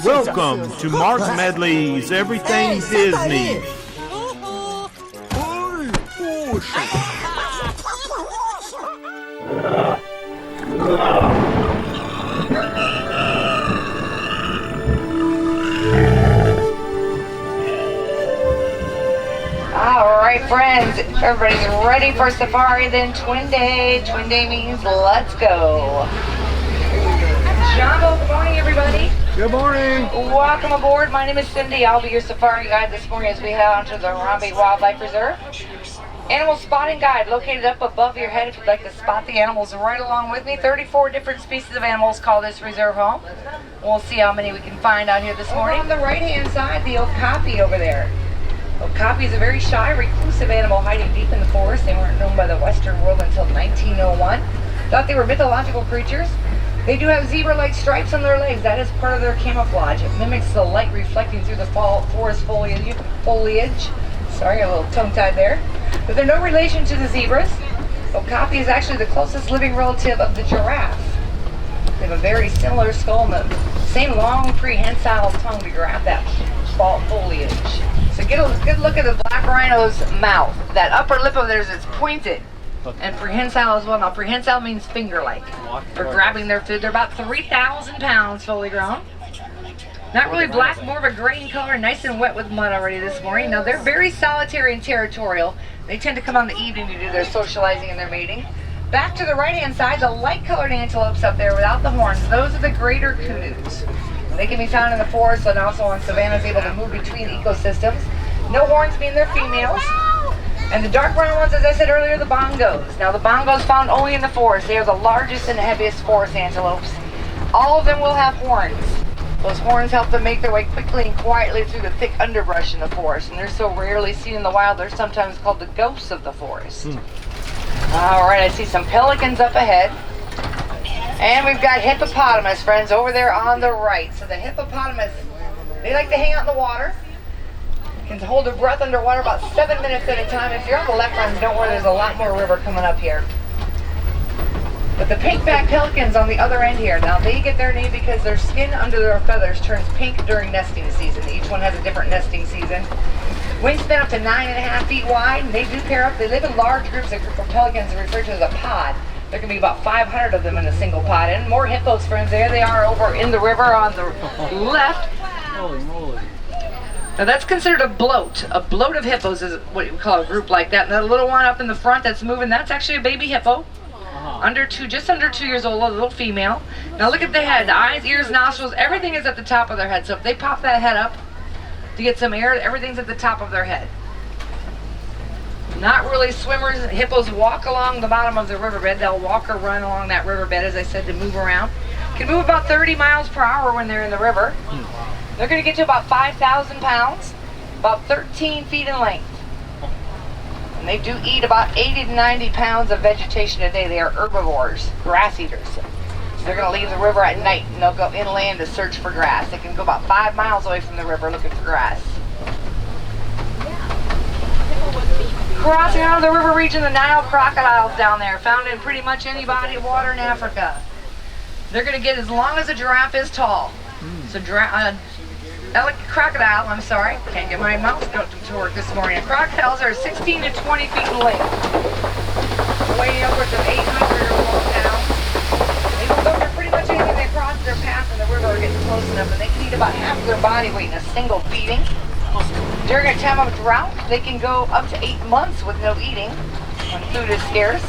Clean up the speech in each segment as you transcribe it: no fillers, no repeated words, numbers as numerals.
Welcome to Mark Medley's Everything Disney. Alright friends, everybody's ready for safari, then Twin Day. Twin Day means let's go. Jumbo, good morning everybody. Good morning. Welcome aboard. My name is Cindy. I'll be your safari guide this morning as we head on to the Harambe Wildlife Reserve. Animal spotting guide located up above your head if you'd like to spot the animals right along with me. 34 different species of animals call this reserve home. We'll see how many we can find out here this morning. On the right hand side, the okapi over there. Okapi is a very shy, reclusive animal hiding deep in the forest. They weren't known by the Western world until 1901. Thought they were mythological creatures. They do have zebra-like stripes on their legs. That is part of their camouflage. It mimics the light reflecting through the forest foliage. Sorry, a little tongue-tied there. But they're no relation to the zebras. Okapi is actually the closest living relative of the giraffe. They have a very similar skull and the same long prehensile tongue to grab that foliage. So get a good look at the black rhino's mouth. That upper lip of theirs is pointed. And prehensile as well. Now prehensile means finger-like for grabbing their food. They're about 3,000 pounds fully grown. Not really black, more of a gray in color, nice and wet with mud already this morning. Now they're very solitary and territorial. They tend to come on the evening to do their socializing and their mating. Back to the right-hand side, the light-colored antelopes up there without the horns. Those are the greater kudos. They can be found in the forest and also on savannas, able to move between ecosystems. No horns being their females. And the dark brown ones, as I said earlier, the bongos. Now the bongos found only in the forest. They are the largest and heaviest forest antelopes. All of them will have horns. Those horns help them make their way quickly and quietly through the thick underbrush in the forest. And they're so rarely seen in the wild, they're sometimes called the ghosts of the forest. All right, I see some pelicans up ahead. And we've got hippopotamus, friends, over there on the right. So the hippopotamus, they like to hang out in the water. Can hold their breath underwater about 7 minutes at a time. If you're on the left, friends, don't worry, there's a lot more river coming up here. But the pink-backed pelicans on the other end here, now they get their name because their skin under their feathers turns pink during nesting season. Each one has a different nesting season. Wingspan up to 9.5 feet wide, and they do pair up. They live in large groups. A group of pelicans are referred to as a pod. There can be about 500 of them in a single pod. And more hippos, friends. There they are over in the river on the left. Holy moly. Now that's considered a bloat. A bloat of hippos is what you call a group like that. And that little one up in the front that's moving, that's actually a baby hippo. Just under 2 years old, a little female. Now look at the head, the eyes, ears, nostrils, everything is at the top of their head. So if they pop that head up to get some air, everything's at the top of their head. Not really swimmers. Hippos walk along the bottom of the riverbed. They'll walk or run along that riverbed, as I said, to move around. Can move about 30 miles per hour when they're in the river. They're going to get to about 5,000 pounds, about 13 feet in length. And they do eat about 80 to 90 pounds of vegetation a day. They are herbivores, grass eaters. So they're going to leave the river at night and they'll go inland to search for grass. They can go about 5 miles away from the river looking for grass. Crossing out of the river region, the Nile crocodiles down there, found in pretty much any body of water in Africa. They're going to get as long as a giraffe is tall. So crocodile, I'm sorry, can't get my mouth to work this morning. Crocodiles are 16 to 20 feet in length, weighing upwards of 800 or more pounds. They will go for pretty much anything they cross their path in the river or get close enough, and they can eat about half of their body weight in a single feeding. During a time of drought, they can go up to 8 months with no eating when food is scarce.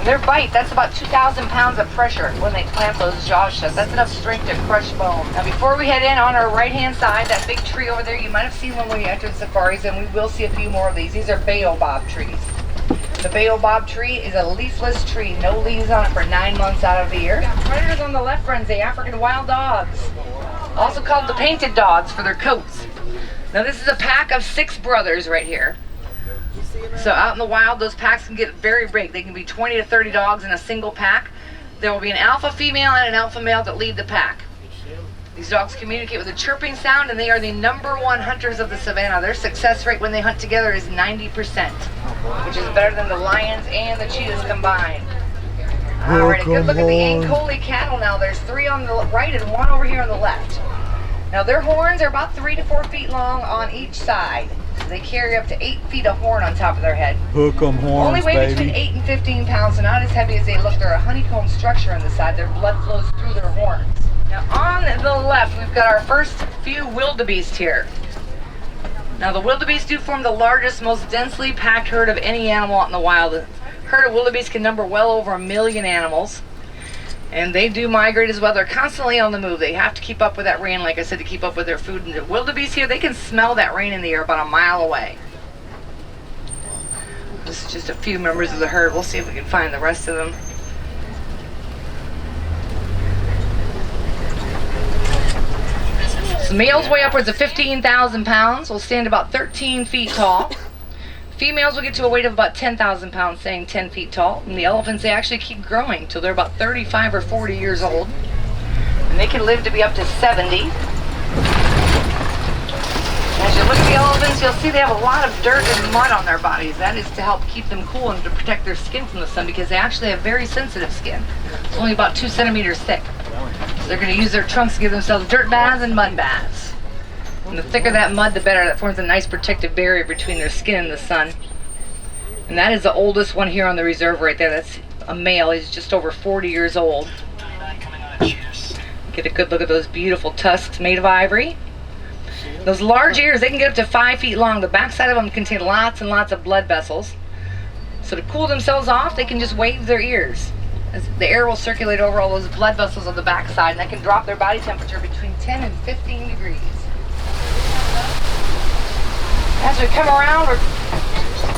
Their bite, that's about 2,000 pounds of pressure when they clamp those jaws shut. That's enough strength to crush bone. Now before we head in, on our right-hand side, that big tree over there, you might have seen one when you entered safaris, and we will see a few more of these. These are baobab trees. The baobab tree is a leafless tree, no leaves on it for 9 months out of the year. Predators on the left, friends, the African wild dogs, also called the painted dogs for their coats. Now this is a pack of 6 brothers right here. So out in the wild, those packs can get very big. They can be 20 to 30 dogs in a single pack. There will be an alpha female and an alpha male that lead the pack. These dogs communicate with a chirping sound, and they are the #1 hunters of the savannah. Their success rate when they hunt together is 90%, which is better than the lions and the cheetahs combined. Alright, a good look at the Ankole cattle now. There's 3 on the right and 1 over here on the left. Now their horns are about 3 to 4 feet long on each side. So they carry up to 8 feet of horn on top of their head. Hook 'em horns, Only weigh baby. between 8 and 15 pounds, so not as heavy as they look. They're a honeycomb structure on the side. Their blood flows through their horns. Now on the left, we've got our first few wildebeest here. Now the wildebeest do form the largest, most densely packed herd of any animal out in the wild. The herd of wildebeest can number well over 1 million animals. And they do migrate as well. They're constantly on the move. They have to keep up with that rain, like I said, to keep up with their food. And the wildebeest here, they can smell that rain in the air about a mile away. This is just a few members of the herd. We'll see if we can find the rest of them. So males weigh upwards of 15,000 pounds. Will stand about 13 feet tall. Females will get to a weight of about 10,000 pounds, staying 10 feet tall. And the elephants, they actually keep growing till they're about 35 or 40 years old. And they can live to be up to 70. As you look at the elephants, you'll see they have a lot of dirt and mud on their bodies. That is to help keep them cool and to protect their skin from the sun, because they actually have very sensitive skin. It's only about 2 centimeters thick. So they're going to use their trunks to give themselves dirt baths and mud baths. And the thicker that mud, the better. That forms a nice protective barrier between their skin and the sun. And that is the oldest one here on the reserve right there. That's a male. He's just over 40 years old. Get a good look at those beautiful tusks made of ivory. Those large ears, they can get up to 5 feet long. The backside of them contain lots and lots of blood vessels. So to cool themselves off, they can just wave their ears. As the air will circulate over all those blood vessels on the backside, and that can drop their body temperature between 10 and 15 degrees. As we come around, we're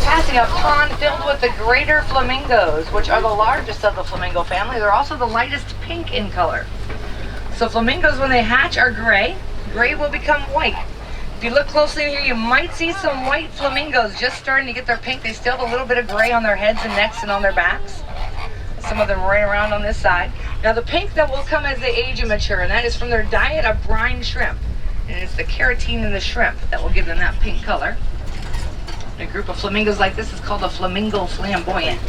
passing a pond filled with the greater flamingos, which are the largest of the flamingo family. They're also the lightest pink in color. So flamingos, when they hatch, are gray. Gray will become white. If you look closely in here, you might see some white flamingos just starting to get their pink. They still have a little bit of gray on their heads and necks and on their backs. Some of them right around on this side. Now the pink that will come as they age and mature, and that is from their diet of brine shrimp. And it's the keratin in the shrimp that will give them that pink color. A group of flamingos like this is called a flamingo flamboyant.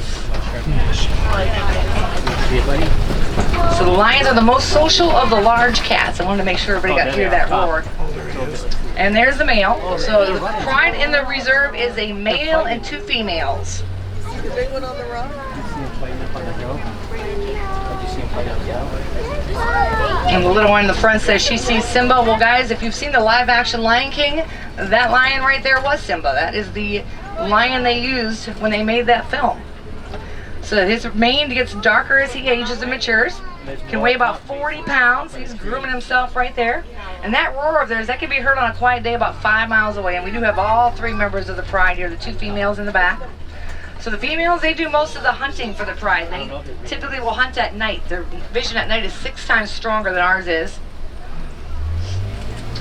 So the lions are the most social of the large cats. I wanted to make sure everybody got to hear that roar. And there's the male. So the pride in the reserve is a male and 2 females. The big one on the rock? And the little one in the front says she sees Simba. Well, guys, if you've seen the live action Lion King, that lion right there was Simba. That is the lion they used when they made that film. So his mane gets darker as he ages and matures. Can weigh about 40 pounds. He's grooming himself right there. And that roar of theirs, that can be heard on a quiet day about 5 miles away. And we do have all 3 members of the pride here, the 2 females in the back. So the females, they do most of the hunting for the pride. They typically will hunt at night. Their vision at night is 6 times stronger than ours is.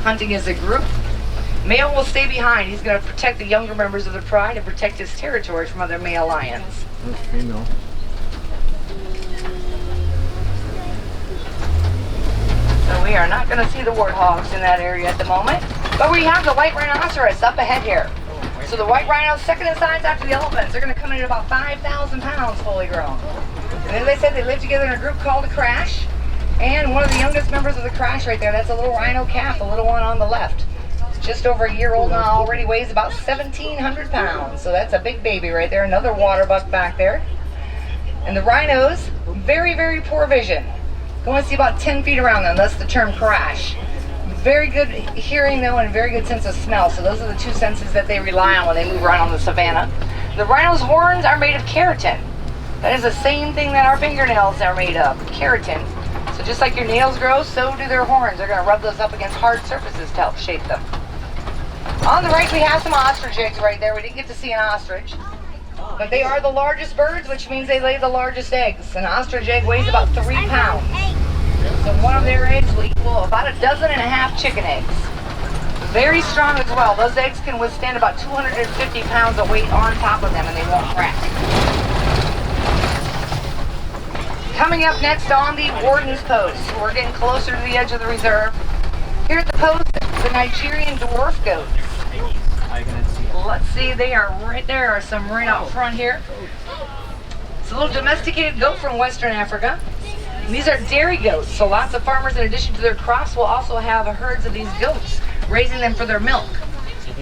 Hunting as a group. Male will stay behind. He's going to protect the younger members of the pride and protect his territory from other male lions. Female. So we are not going to see the warthogs in that area at the moment. But we have the white rhinoceros up ahead here. So the white rhinos, second in size after the elephants, they're going to come in at about 5,000 pounds fully grown. And as I said, they live together in a group called a crash. And one of the youngest members of the crash right there, that's a little rhino calf, the little one on the left. Just over a year old now, already weighs about 1,700 pounds. So that's a big baby right there, another water buck back there. And the rhinos, very, very poor vision. You want to see about 10 feet around them, that's the term crash. Very good hearing though, and very good sense of smell. So those are the 2 senses that they rely on when they move around on the savannah. The rhino's horns are made of keratin. That is the same thing that our fingernails are made of, keratin. So just like your nails grow, so do their horns. They're going to rub those up against hard surfaces to help shape them. On the right we have some ostrich eggs right there. We didn't get to see an ostrich. But they are the largest birds, which means they lay the largest eggs. An ostrich egg weighs about 3 pounds. So one of their eggs will equal about 1.5 dozen chicken eggs. Very strong as well. Those eggs can withstand about 250 pounds of weight on top of them and they won't crack. Coming up next on the Warden's Post, we're getting closer to the edge of the reserve. Here at the post, the Nigerian dwarf goats. Let's see, they are right there, some right out front here. It's a little domesticated goat from Western Africa. And these are dairy goats, so lots of farmers, in addition to their crops, will also have herds of these goats, raising them for their milk.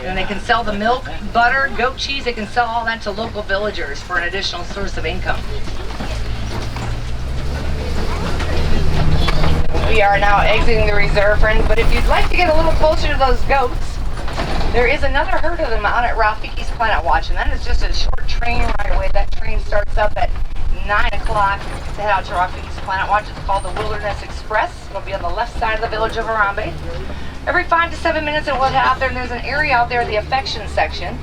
And they can sell the milk, butter, goat cheese. They can sell all that to local villagers for an additional source of income. We are now exiting the reserve, friends, but if you'd like to get a little closer to those goats, there is another herd of them out at Rafiki's Planet Watch, and that is just a short train ride away. That train starts up at 9 o'clock to head out to Rafiki's Planet Watch. It's called the Wilderness Express. It'll be on the left side of the village of Harambe. Every 5 to 7 minutes it will head out there, and there's an area out there, the affection section,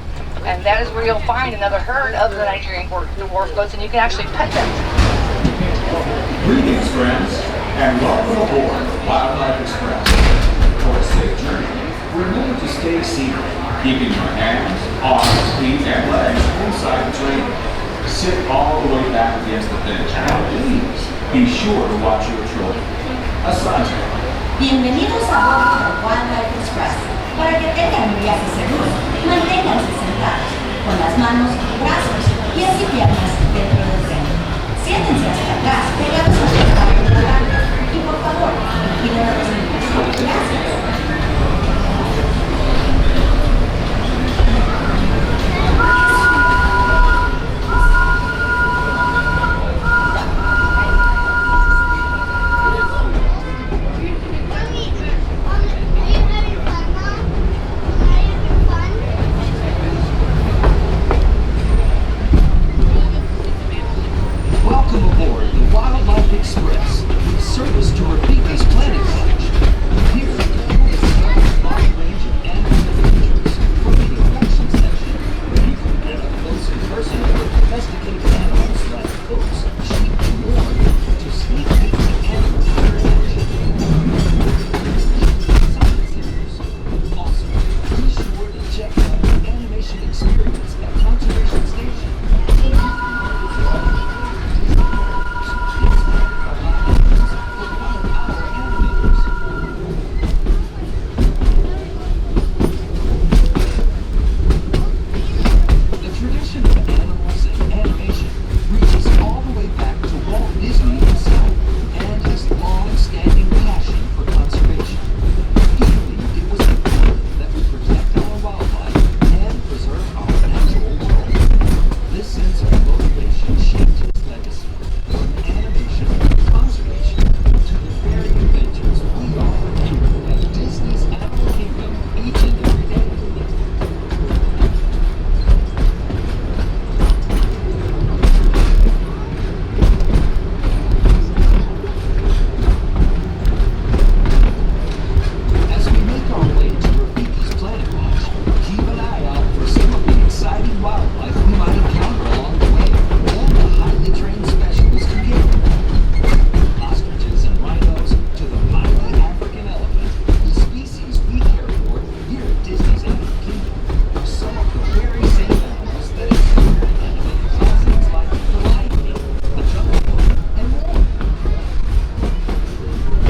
and that is where you'll find another herd of the Nigerian dwarf goats, and you can actually pet them. Greetings, friends, and welcome aboard Wildlife Express. For a safe journey, remember to stay seated, keeping your hands, arms, feet, and legs inside the train. Sit all the way back against the bench, and please be sure to watch your children. Asante. Bienvenidos a bordo del Wildlife Express. Para que tengan un viaje seguro, manténganse sentados, con las manos, brazos, pies y piernas dentro del tren. Siéntense hasta atrás, pegados a los caballos de la banca, y por favor, vigilen a los niños. Gracias. Welcome aboard the Wildlife Express, with service to Rafiki's Planet Watch. Here, you will discover a wide range of animal features, from the affection section, where you can get up close and personal with domesticated animals like goats, sheep, and more, to sneak peek at animal interaction. Also, be sure to check out the animation experience at Conservation Station. The tradition of animals and animation reaches all the way back to Walt Disney himself and his long-standing passion for conservation. He believed it was important that we protect our wildlife and preserve our natural world. This sense of motivation shaped his legacy, from animation to conservation to the very adventures we offer here at Disney's Animal Kingdom each and every day. As we make our way to Rafiki's Planet Watch, keep an eye out for some of the exciting wildlife we might encounter along the way, and the highly trained specialists who get them. Ostriches and rhinos to the mighty African elephant, the species we care for here at Disney's Animal Kingdom are some of the very same animals that exist in animated classics like The Lion King, The Jungle Book, and more.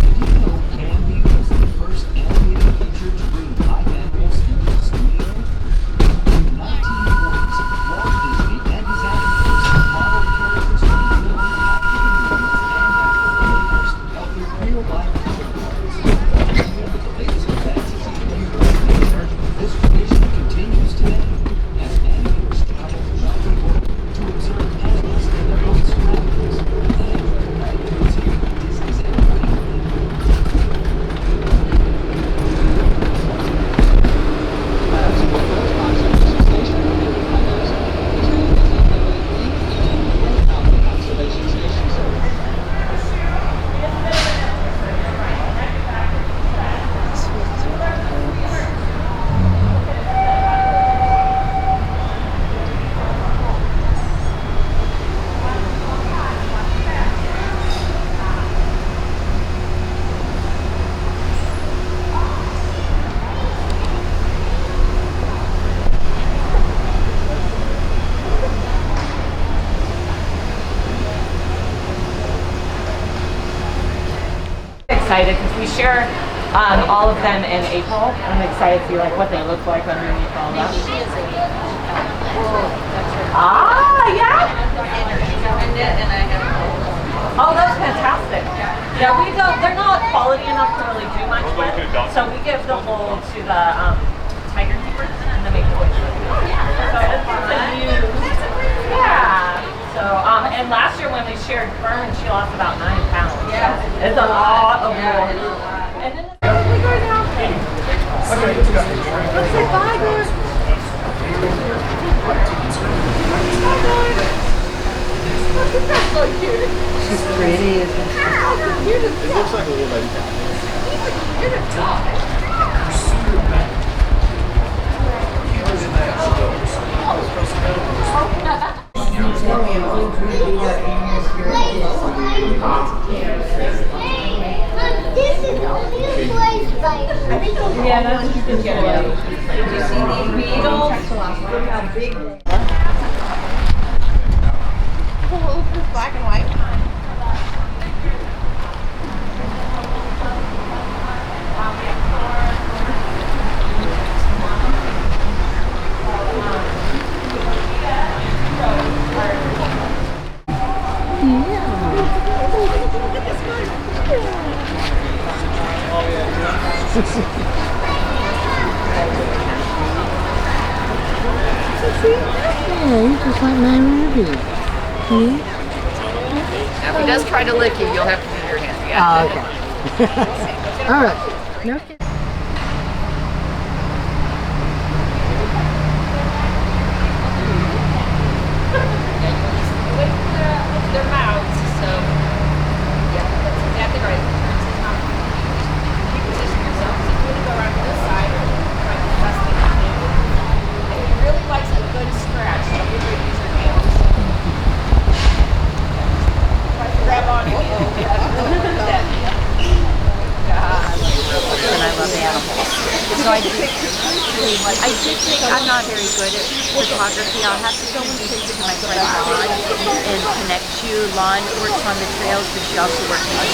Did you know Bambi was the first animated feature to bring live animals into the studio? In the 1940s, Walt Disney and his animators modeled characters from film, African movies, and natural flavors of their real-life counterparts. Even with the latest advances in computer animation, this tradition continues today as animators travel around the world to observe animals in their own surroundings and to here at Disney's Animal Kingdom. Excited because we share all of them in April. I'm excited to see like what they look like underneath all that. Ah, yeah. Oh, that's fantastic. Yeah, we don't. They're not quality enough to really do much with. So we give the whole to the Tiger Keepers and the Make-A-Wish. So it's a huge. Yeah. So and last year when we shared Fern, she lost about 9 pounds. Yeah. So it's a lot of wool. And then we go now. Okay, let's go. Let's say bye, guys. That's so cute. She's pretty, isn't she? It looks like a little baby. This is only a play spider. Yeah, that's you can get it. Did you see these beetles? Look how big they are. Oh, this is black and white. Yeah, he's just like my rabbit. Now, if he does try to lick you, you'll have to move your hand. Yeah. Oh, okay. All right. No kidding. Their mouths, so yeah, that's exactly right. You position yourself. So you want to go around to this side or try to press the hand. And he really likes a good scratch, so you're going to use your nails. Try to grab on you. And I love animals. So I did think I'm not very good at photography. I'll have to go and take it to my friend Lon and connect you. Lon works on the trails, but she also works on the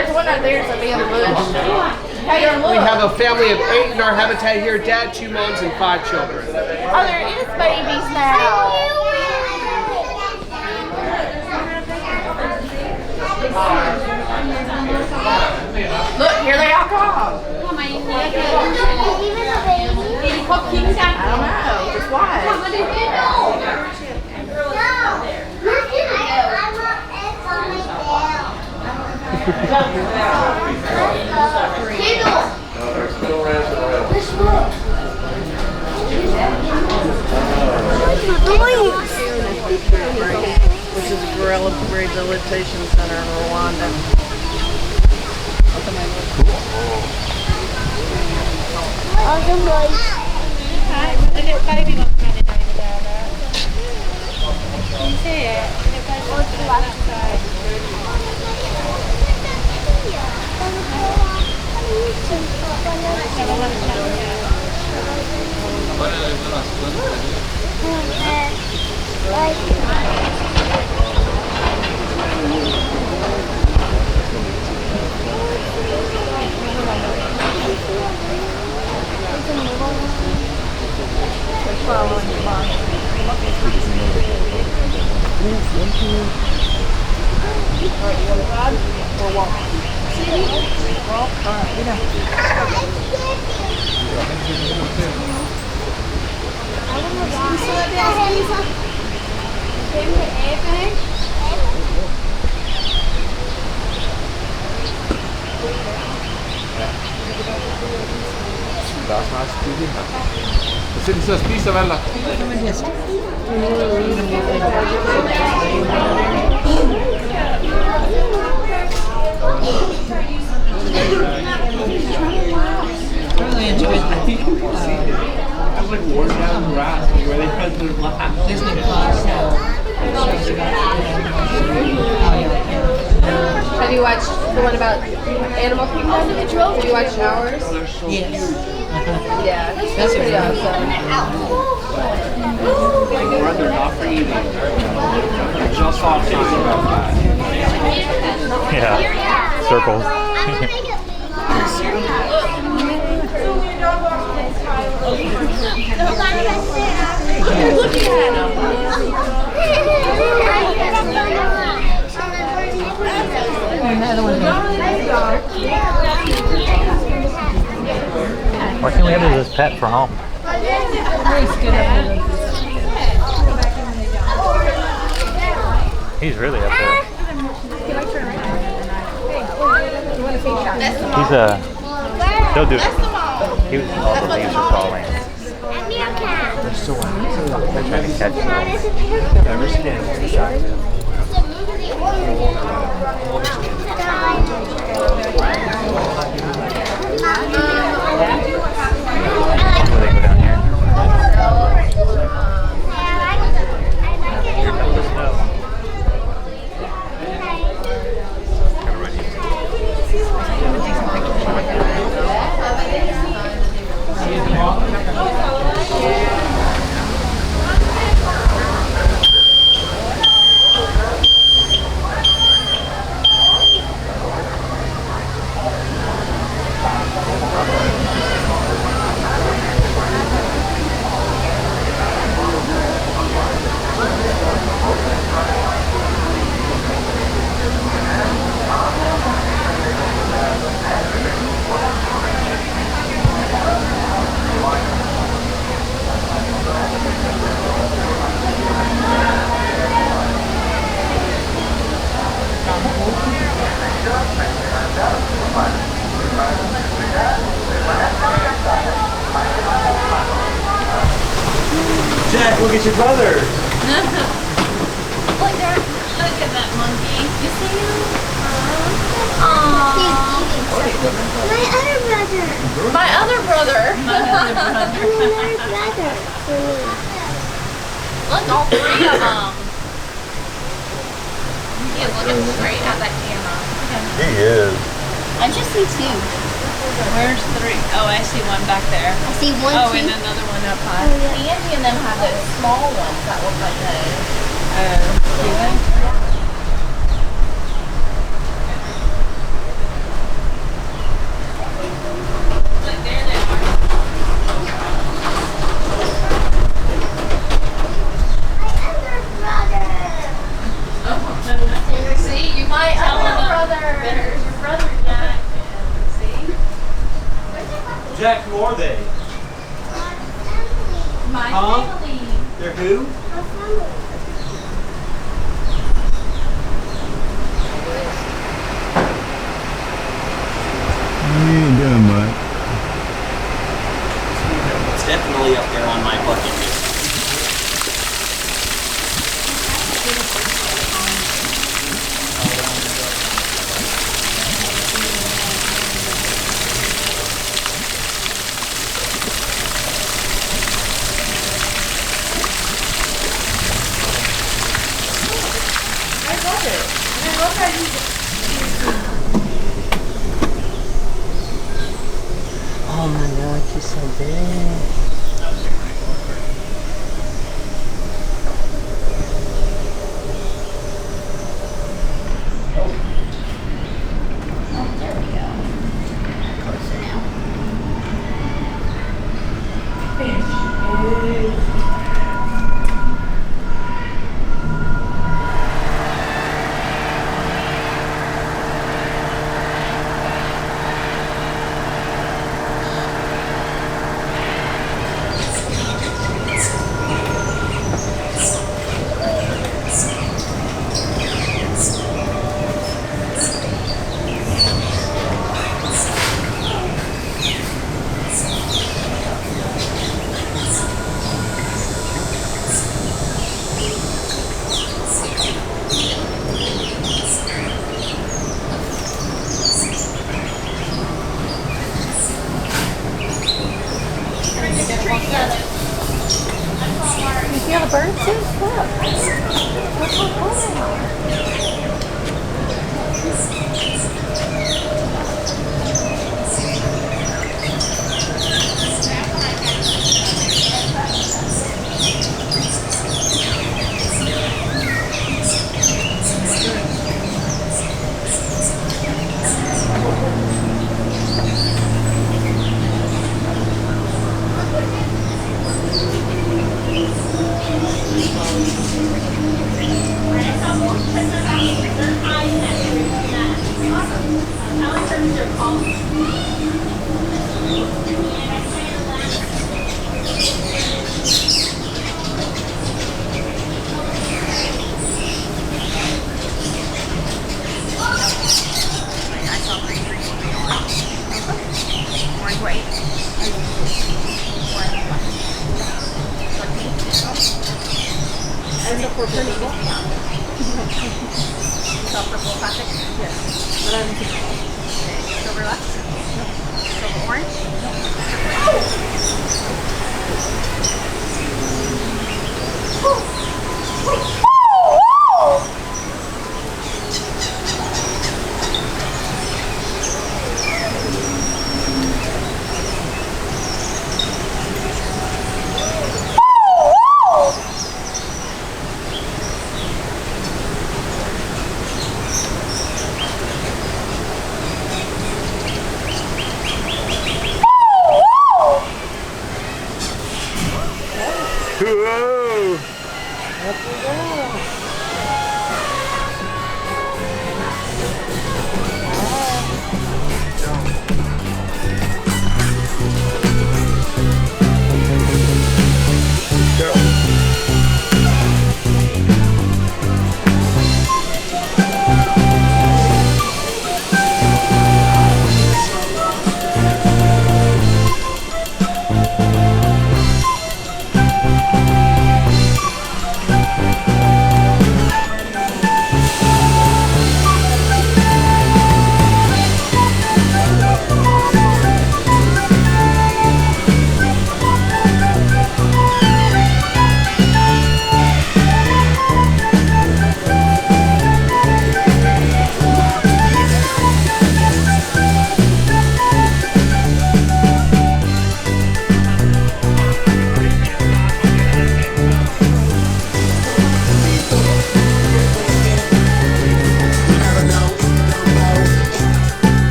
there's one out there, somebody in the bush. Hey, look. We have a family of 8 in our habitat here. Dad, 2 moms, and 5 children. Oh, there is babies now. Look, here they all come. I don't know. Just watch. Which is Gorilla Rehabilitation Center in Rwanda. Awesome boys. Hi, look at baby one running over there. Can you see it? And it goes on to the left side. Sitter ni så och spiser väl? Really enjoyed that. I was like worn down grass where they had their laugh. Disney Plus shows about how you Have you watched the one about Animal Kingdom? Have you watched Ours? Yes. Yeah, that's pretty awesome. My brother not for eating. I just saw a sign about that. Yeah. Circles. Look at him. Why can't we have this pet for home? He's really up there. He'll do it. All the leaves are falling. They're so they're trying to catch them. Never skin. Will they go down here? Jack, look at your brother. Look at that monkey. You see him? My other brother. My other brother. Another brother for me. Look, all three of them. He is looking straight at that camera. He is. I just see two. Where's three? Oh, I see one back there. I see one, Oh, two. and another one up high. Oh, yeah. Andy and them have those small ones that look like those. Do they? Jack, who are they? My Huh? family. They're who? What are you doing, bud? It's definitely up there on my bucket list. I love it. And I love how you Oh my god, she's so big. Oh, there we go. Closer now. You feel the birds too? Look. Look how cool they are. And the purple. So purple classic? Yes. But I haven't seen it. Silver lux? Silver orange? Whoa! Go.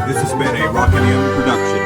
This has been a Rockin' M production.